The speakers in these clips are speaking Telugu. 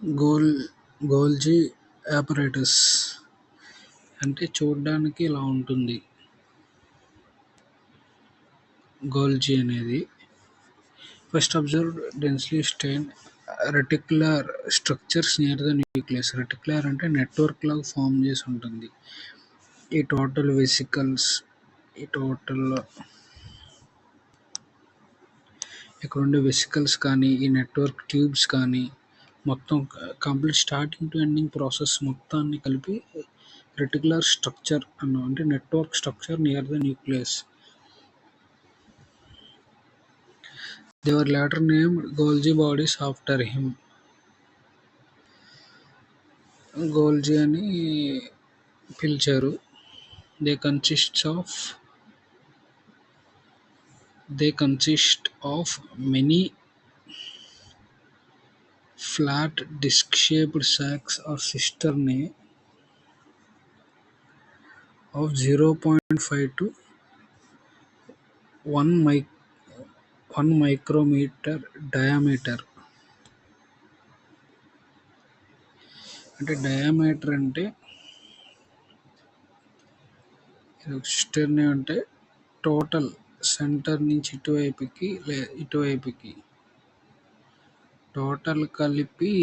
గోల్ గోల్జీ apparatus అంటే చూడ్డానికి ఇలా ఉంటుంది. గోల్జీ అనేది first observed densely stained reticular structures near the nucleus. Reticular అంటే నెట్వర్క్ లాగా ఫామ్ చేసి ఉంటుంది. ఈ టోటల్ వెసికల్స్ ఇక్కడ ఉండే వెసికల్స్ కానీ ఈ నెట్వర్క్ ట్యూబ్స్ కానీ మొత్తం complete starting to ending process మొత్తాన్ని కలిపి రెటిక్యులర్ స్ట్రక్చర్ అన్నాం. అంటే network structure near the nucleus. They were later named Golgi bodies after him. గోల్జీ అని పిలిచారు. They consist of many flat disc-shaped sacs or cisternae of 0.5 to 1 micrometer diameter. అంటే డయామీటర్ అంటే సిస్టర్నే అంటే టోటల్ సెంటర్ నుంచి ఇటువైపుకి టోటల్ కలిపి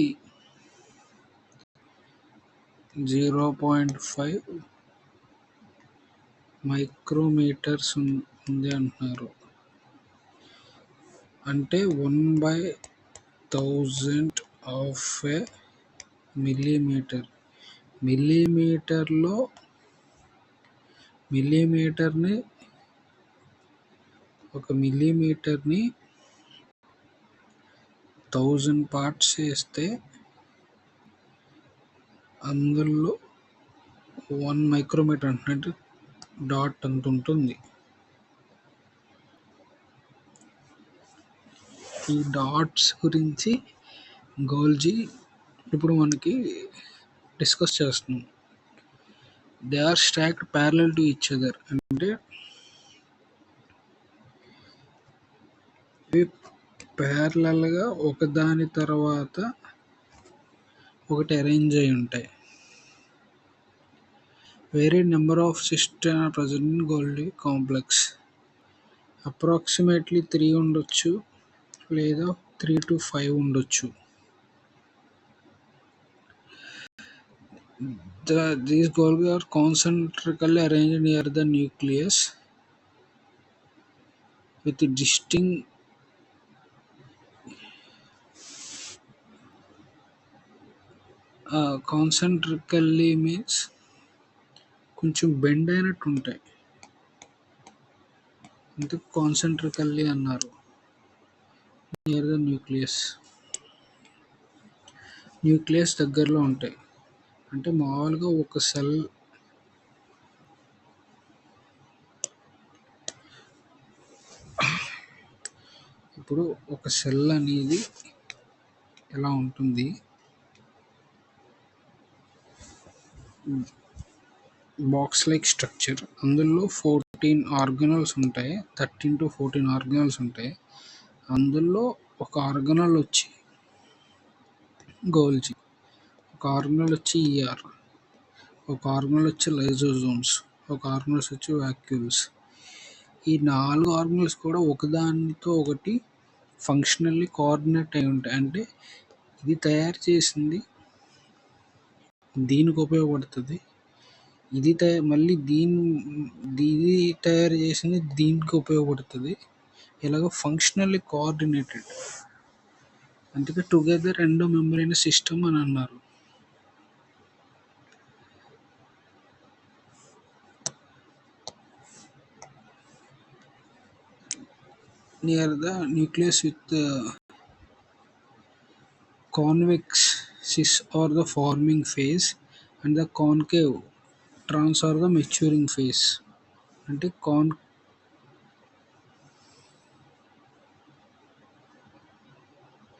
0.5 మైక్రోమీటర్స్ ఉంది అంటున్నారు. అంటే 1/1000 ఆఫ్ ఏ మిల్లీమీటర్. ఒక మిల్లీమీటర్ని 1000 పార్ట్స్ చేస్తే అందులో 1 మైక్రోమీటర్ అంటే డాట్ అంత ఉంటుంది. ఈ డాట్స్ గురించి గోల్జీ ఇప్పుడు మనకి డిస్కస్ చేస్తున్నాం. They are stacked parallel to each other. అంటే ఇవి ప్యారలల్గా ఒకదాని తర్వాత ఒకటి అరేంజ్ అయి ఉంటాయి. Varied number of cisterns are present in Golgi complex. Approximately 3 ఉండొచ్చు లేదా 3 to 5 ఉండొచ్చు. These Golgi are concentrically arranged near the nucleus with distinct concentrically means కొంచెం బెండ్ అయినట్టు ఉంటాయి. అందుకు కాన్సెంట్రికల్లీ అన్నారు. నియర్ ద న్యూక్లియస్ దగ్గరలో ఉంటాయి. అంటే మామూలుగా ఒక సెల్ ఇప్పుడు ఒక సెల్ అనేది ఎలా ఉంటుంది, బాక్స్ లైక్ స్ట్రక్చర్. అందులో 13 ఆర్గనల్స్ ఉంటాయి. 13 to 14 ఆర్గనల్స్ ఉంటాయి. అందులో ఒక ఆర్గనల్ వచ్చి గోల్జీ, ఒక ఆర్గనల్ వచ్చి ఈఆర్, ఒక ఆర్గనల్ వచ్చి లైజోజోమ్స్, ఒక ఆర్గనల్స్ వచ్చి వాక్యూల్స్. ఈ 4 ఆర్గనల్స్ కూడా ఒకదానితో ఒకటి ఫంక్షనల్లీ కోఆర్డినేట్ అయి ఉంటాయి. అంటే ఇది తయారు చేసింది దీనికి ఉపయోగపడుతుంది, ఇది తయారు చేసింది దీనికి ఉపయోగపడుతుంది. ఇలాగ ఫంక్షనల్లీ కోఆర్డినేటెడ్. అందుకే టుగెదర్ ఎండో మెంబ్రేనస్ సిస్టమ్ అని అన్నారు. Near the nucleus with the convex cis or the forming phase and the concave trans or the maturing phase. అంటే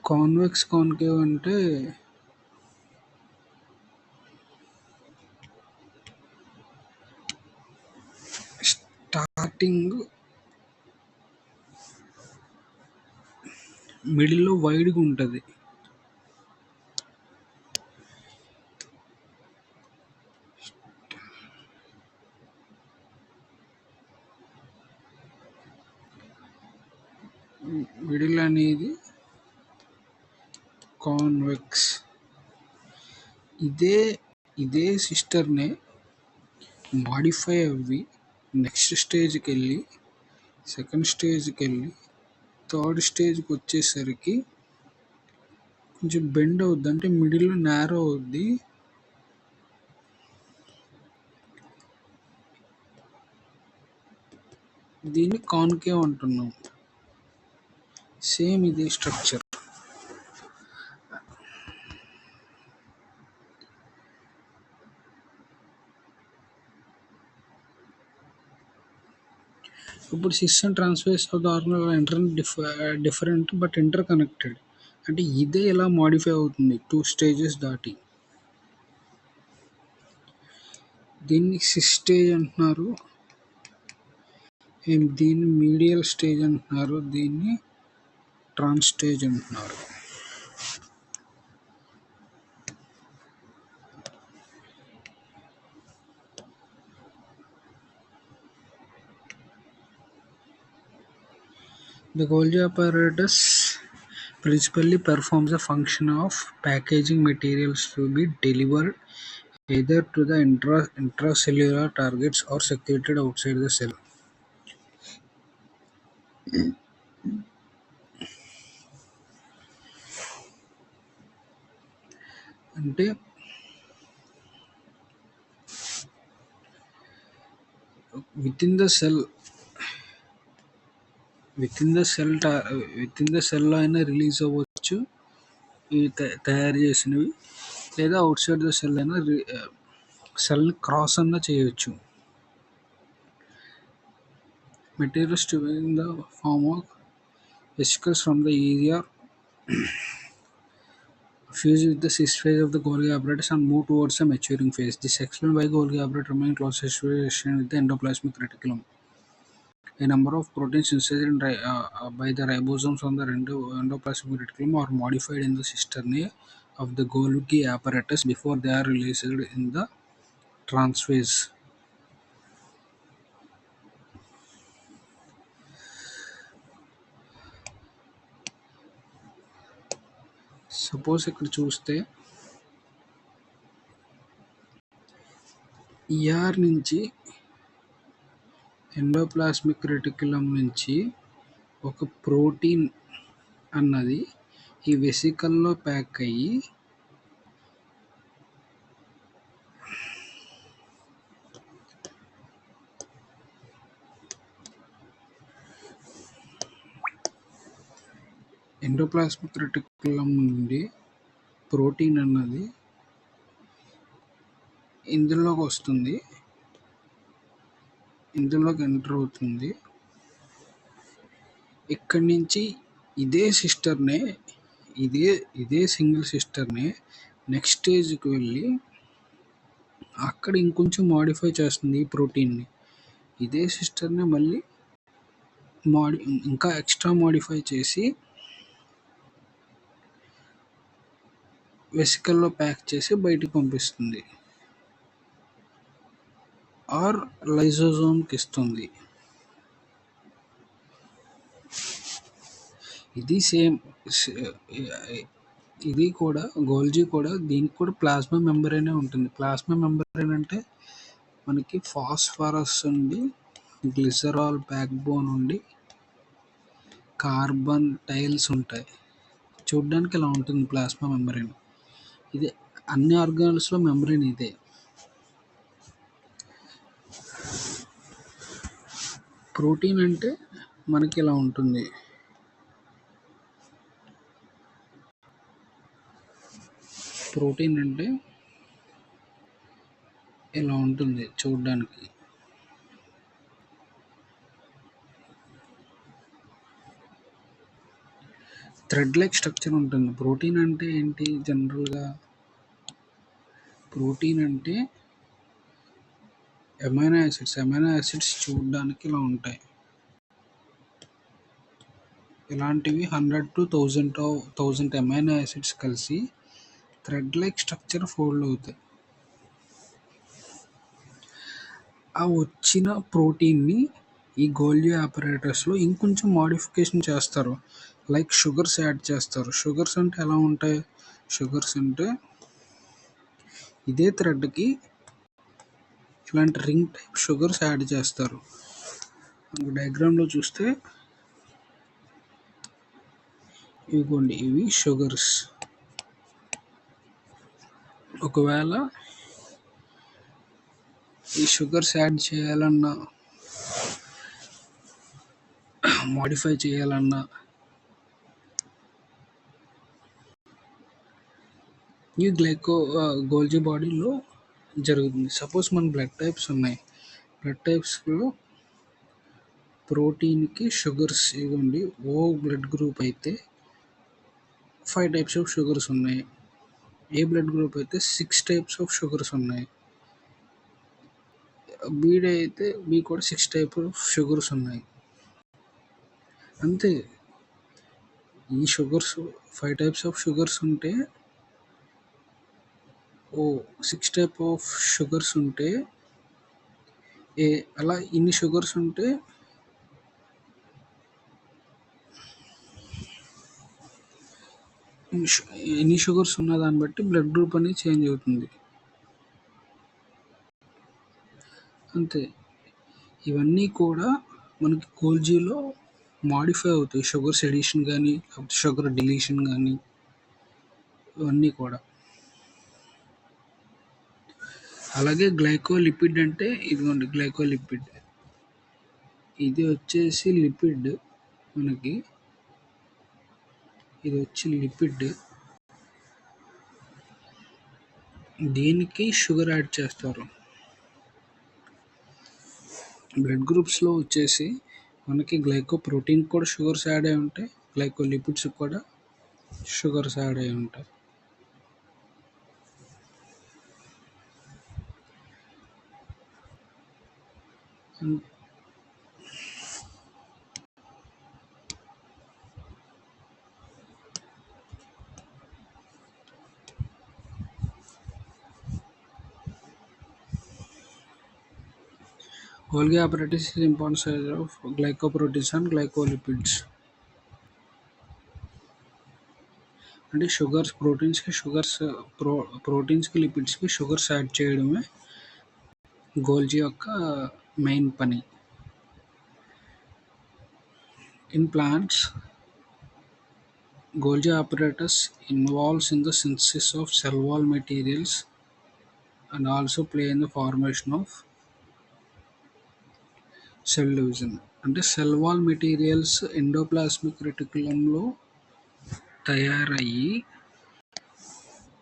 కాన్వెక్స్ కాన్కేవ్ అంటే స్టార్టింగ్ మిడిల్లో వైడ్గా ఉంటుంది, మిడిల్ అనేది కాన్వెక్స్. ఇదే సిస్టర్నే మాడిఫై అవ్వి నెక్స్ట్ స్టేజ్కి వెళ్ళి, సెకండ్ స్టేజ్కి వెళ్ళి, థర్డ్ స్టేజ్కి వచ్చేసరికి కొంచెం బెండ్ అవుద్ది, అంటే మిడిల్ నేరో అవుద్ది. దీన్ని కాన్కేవ్ అంటున్నాం. సేమ్ ఇదే స్ట్రక్చర్. ఇప్పుడు system transfers of the organelle different but inter connected. అంటే ఇదే ఎలా మాడిఫై అవుతుంది 2 స్టేజెస్ దాటి. దీన్ని సిస్ స్టేజ్ అంటున్నారు, దీన్ని మీడియల్ స్టేజ్ అంటున్నారు, దీన్ని ట్రాన్స్ స్టేజ్ అంటున్నారు. The Golgi apparatus principally performs the function of packaging materials to be delivered either to the intracellular targets or secreted outside the cell. అంటే వితిన్ ద సెల్ అయినా రిలీజ్ అవ్వచ్చు ఇవి తయారు చేసినవి, లేదా అవుట్ సైడ్ ద సెల్ అయినా సెల్ని క్రాస్ అన్నా చేయొచ్చు. Materials to in the form of vesicles from the area fuse with the cis phase of the Golgi apparatus and move towards the maturing phase. This explains why Golgi apparatus remains closely associated with the endoplasmic reticulum. A number of proteins synthesized by the ribosomes on the endoplasmic reticulum are modified in the cisternae of the Golgi apparatus before they are released in the transphase. Suppose ఇక్కడ చూస్తే ఈఆర్ నుంచి ఎండోప్లాస్మిక్ రెటిక్యులం నుంచి ఒక ప్రోటీన్ అన్నది ఈ వెసికల్లో ప్యాక్ అయ్యి ఎండోప్లాస్మిక్ రెటిక్యులం నుండి ప్రోటీన్ అన్నది ఇందులోకి వస్తుంది, ఇందులోకి ఎంటర్ అవుతుంది. ఇక్కడి నుంచి ఇదే సింగిల్ సిస్టర్నే నెక్స్ట్ స్టేజ్కి వెళ్ళి అక్కడ ఇంకొంచెం మాడిఫై చేస్తుంది ఈ ప్రోటీన్ని. ఇదే సిస్టర్నే మళ్ళీ ఇంకా ఎక్స్ట్రా మాడిఫై చేసి వెసికల్లో ప్యాక్ చేసి బయటికి పంపిస్తుంది ఆర్ లైసోజోమ్కి ఇస్తుంది. ఇది సేమ్, ఇది కూడా గోల్జీ కూడా దీనికి కూడా ప్లాస్మా మెంబ్రేనే ఉంటుంది. ప్లాస్మా మెంబ్రేన్ అంటే మనకి ఫాస్ఫరస్ ఉండి గ్లిసరాల్ బ్యాక్ బోన్ ఉండి కార్బన్ టైల్స్ ఉంటాయి. చూడ్డానికి ఇలా ఉంటుంది ప్లాస్మా మెంబ్రేన్. ఇదే అన్ని ఆర్గానల్స్లో మెంబ్రేన్ ఇదే. ప్రోటీన్ అంటే మనకి ఇలా ఉంటుంది. ప్రోటీన్ అంటే ఇలా ఉంటుంది చూడ్డానికి. థ్రెడ్ లైక్ స్ట్రక్చర్ ఉంటుంది. ప్రోటీన్ అంటే ఏంటి? జనరల్గా ప్రోటీన్ అంటే అమైనో యాసిడ్స్ చూడడానికి ఇలా ఉంటాయి. ఇలాంటివి 100 to 1000 అమైనో యాసిడ్స్ కలిసి థ్రెడ్ లైక్ స్ట్రక్చర్ ఫోల్డ్ అవుతాయి. ఆ వచ్చిన ప్రోటీన్ని ఈ గోల్జీ ఆపరేటర్స్లో ఇంకొంచెం మోడిఫికేషన్ చేస్తారు. లైక్ షుగర్స్ యాడ్ చేస్తారు. షుగర్స్ అంటే ఎలా ఉంటాయి? షుగర్స్ అంటే ఇదే థ్రెడ్కి ఇలాంటి రింగ్ టైప్ షుగర్స్ యాడ్ చేస్తారు. డయాగ్రామ్లో చూస్తే ఇవిగోండి, ఇవి షుగర్స్. ఒకవేళ ఈ షుగర్స్ యాడ్ చేయాలన్నా మోడిఫై చేయాలన్నా ఈ గోల్జీ బాడీలో జరుగుతుంది. సపోజ్ మన బ్లడ్ టైప్స్ ఉన్నాయి. బ్లడ్ టైప్స్లో ప్రోటీన్కి షుగర్స్ ఇవ్వండి. ఓ బ్లడ్ గ్రూప్ అయితే 5 టైప్స్ ఆఫ్ షుగర్స్ ఉన్నాయి. ఏ బ్లడ్ గ్రూప్ అయితే 6 టైప్స్ ఆఫ్ షుగర్స్ ఉన్నాయి. బీడీ అయితే బీ కూడా 6 టైప్ ఆఫ్ షుగర్స్ ఉన్నాయి. అంతే. ఈ షుగర్స్ 5 టైప్స్ ఆఫ్ షుగర్స్ ఉంటే 6 టైప్ ఆఫ్ షుగర్స్ ఉంటే అలా ఇన్ని షుగర్స్ ఉంటే ఎన్ని షుగర్స్ ఉన్న దాన్ని బట్టి బ్లడ్ గ్రూప్ అనేది చేంజ్ అవుతుంది. అంతే. ఇవన్నీ కూడా మనకి గోల్జీలో మాడిఫై అవుతాయి. షుగర్స్ ఎడిషన్ కానీ లేకపోతే షుగర్ డిలీషన్ కానీ ఇవన్నీ కూడా. అలాగే గ్లైకోలిపిడ్ అంటే ఇదిగోండి గ్లైకోలిపిడ్. ఇది వచ్చేసి లిపిడ్. మనకి ఇది వచ్చి లిపిడ్. దీనికి షుగర్ యాడ్ చేస్తారు. బ్లడ్ గ్రూప్స్లో వచ్చేసి మనకి గ్లైకోప్రోటీన్ కూడా షుగర్స్ యాడ్ అయి ఉంటాయి. గ్లైకోలిపిడ్స్ కూడా షుగర్స్ యాడ్ అయి ఉంటాయి. Golgi apparatus is important size of glycoproteins and glycolipids. అంటే ప్రోటీన్స్కి లిపిడ్స్కి షుగర్స్ యాడ్ చేయడమే గోల్జీ యొక్క మెయిన్ పని. In plants Golgi apparatus involves in the synthesis of cell wall materials and also play in the formation of cell division. అంటే సెల్ వాల్ మెటీరియల్స్ ఎండోప్లాస్మిక్ రెటిక్యులంలో తయారయ్యి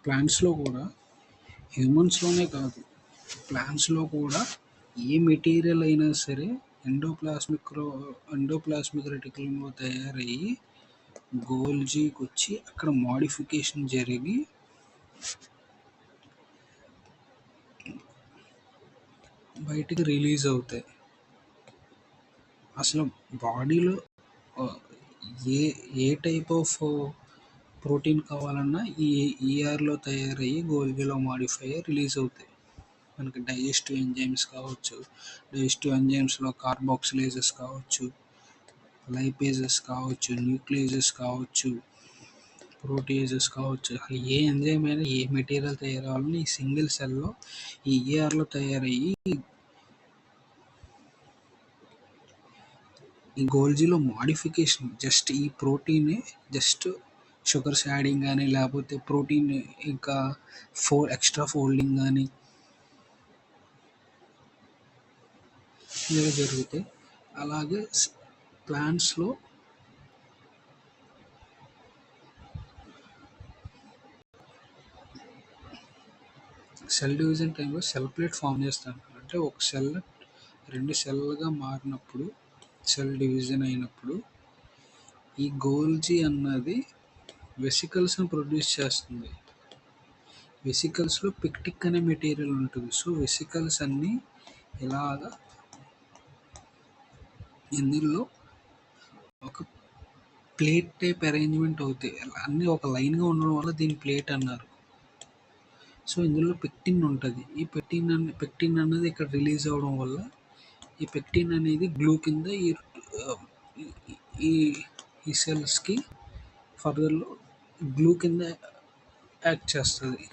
ప్లాంట్స్లో కూడా, హ్యూమన్స్లోనే కాదు ప్లాంట్స్లో కూడా ఏ మెటీరియల్ అయినా సరే ఎండోప్లాస్మిక్ రెటిక్యులంలో తయారయ్యి గోల్జీకి వచ్చి అక్కడ మోడిఫికేషన్ జరిగి బయటికి రిలీజ్ అవుతాయి. అసలు బాడీలో ఏ టైప్ ఆఫ్ ప్రోటీన్ కావాలన్నా ఈ ఈఆర్లో తయారయ్యి గోల్జీలో మాడిఫై అయ్యి రిలీజ్ అవుతాయి. మనకి డైజెస్టివ్ ఎంజైమ్స్ కావచ్చు, డైజెస్టివ్ ఎంజైమ్స్లో కార్బాక్సిలేజెస్ కావచ్చు, లైపేజెస్ కావచ్చు, న్యూక్లియేజెస్ కావచ్చు, ప్రోటీయేజెస్ కావచ్చు. అసలు ఏ ఎంజైమ్ అయినా ఏ మెటీరియల్ తయారవ్వాలని ఈ సింగిల్ సెల్లో ఈ ఈఆర్లో తయారయ్యి ఈ గోల్జీలో మోడిఫికేషన్ జస్ట్ ఈ ప్రోటీనే జస్ట్ షుగర్స్ యాడింగ్ కానీ లేకపోతే ప్రోటీన్ ఇంకా ఎక్స్ట్రా ఫోల్డింగ్ కానీ ఇలా జరుగుతాయి. అలాగే ప్లాంట్స్లో సెల్ డివిజన్ టైంలో సెల్ ప్లేట్ ఫామ్ చేస్తాను. అంటే ఒక సెల్ 2 సెల్లుగా మారినప్పుడు సెల్ డివిజన్ అయినప్పుడు ఈ గోల్జీ అన్నది వెసికల్స్ని ప్రొడ్యూస్ చేస్తుంది. వెసికల్స్లో పిక్టిక్ అనే మెటీరియల్ ఉంటుంది. సో వెసికల్స్ అన్నీ ఇలాగా ఇందులో ఒక ప్లేట్ టైప్ అరేంజ్మెంట్ అవుతాయి. అన్నీ ఒక లైన్గా ఉండడం వల్ల దీన్ని ప్లేట్ అన్నారు. సో ఇందులో పెక్టిన్ ఉంటుంది. ఈ పెక్టిన్ అన్నది ఇక్కడ రిలీజ్ అవ్వడం వల్ల ఈ పెక్టిన్ అనేది గ్లూ కింద ఈ ఈ సెల్స్కి ఫర్దర్లో గ్లూ కింద యాక్ట్ చేస్తుంది.